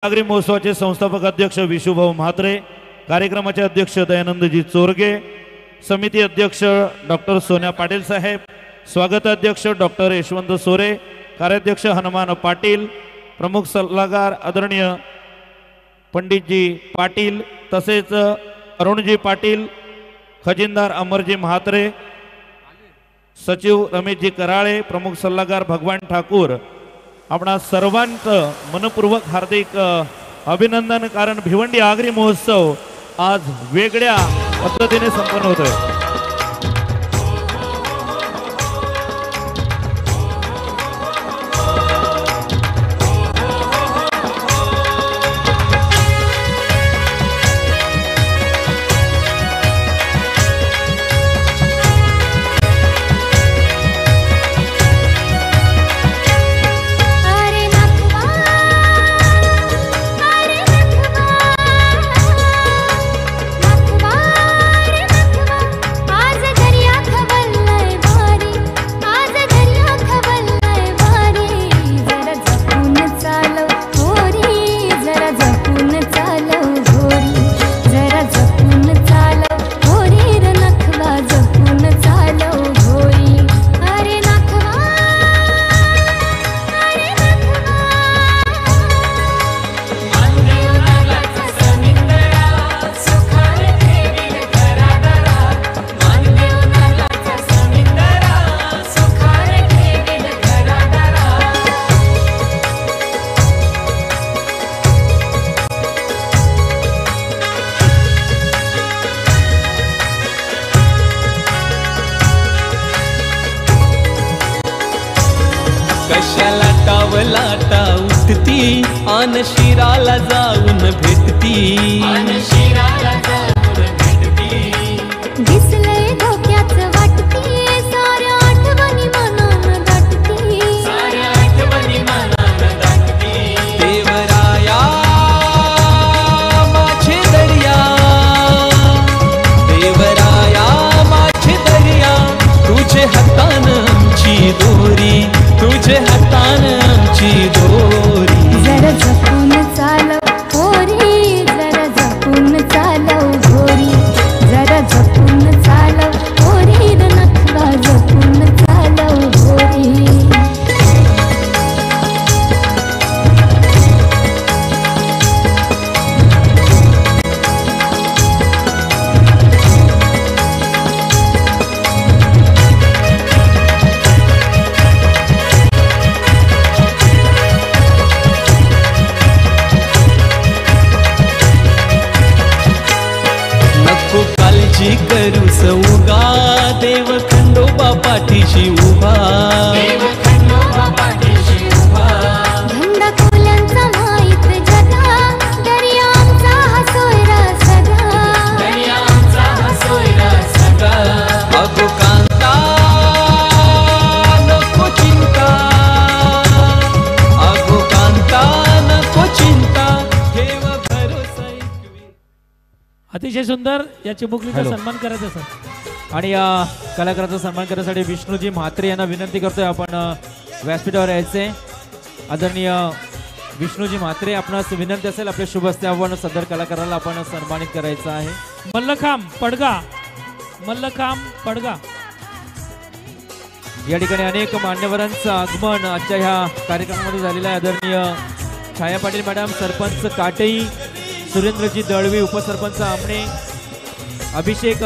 नागरी महोत्सवाचे संस्थापक अध्यक्ष विशुभाऊ म्हात्रे, कार्यक्रमाचे अध्यक्ष दयानंदजी चोरगे, समिती अध्यक्ष डॉक्टर सोन्या पाटील साहेब, स्वागत अध्यक्ष डॉक्टर यशवंत सोरे, कार्याध्यक्ष हनुमान पाटील, प्रमुख सल्लागार आदरणीय पंडितजी पाटील, तसेच अरुणजी पाटील, खजिनदार अमरजी म्हात्रे, सचिव रमेशजी कराळे, प्रमुख सल्लागार भगवान ठाकूर, आपणा सर्वांचं मनपूर्वक हार्दिक अभिनंदन। कारण भिवंडी आगरी महोत्सव आज वेगळ्या पद्धतीने संपन्न होतोय। कशाला टावलाटा उठती आन शिराला जाऊन भेटती, दिसले धोक्याच वाटती, साऱ्या आठवणी मनान दाटती, देवराया माझे दर्या, देवराया माझे दर्या, तुझे हातान आमची दोरी, तुझे हातान आमची दोरी। जरा जपून चालव पोरी, जरा जपून चालव घोरी, जरा जपून चालव पोरी, नखरा जपून चालव घोरी। काळजी करू सौगा, देव खंडोबा पाठीशी उभा, धंदा कोल्यांचा माहित जगा, दर्या आमचा हा सोयरा सदा, अगो कांता नको चिंता, अगो कांता नको चिंता, ठेव भरोसा एकवी। अतिशय सुंदर या चिमुकलीचा सन्मान करायचा सर, आणि या कलाकाराचा सन्मान करण्यासाठी विष्णूजी म्हात्रे यांना विनंती करतोय आपण व्यासपीठावर यायचे। आदरणीय विष्णूजी म्हात्रे, आपणास विनंती असेल आपल्या शुभ हस्ते आपण सदर कलाकाराला आपण सन्मानित करायचं आहे। मल्लखांब पडगा, मल्लखांब पडगा। या ठिकाणी अनेक मान्यवरांचं आगमन आजच्या ह्या कार्यक्रमामध्ये झालेलं आहे। आदरणीय छाया पाटील मॅडम, सरपंच काटेई, सुरेंद्रजी दळवी, उपसरपंच आमणे, अभिषेक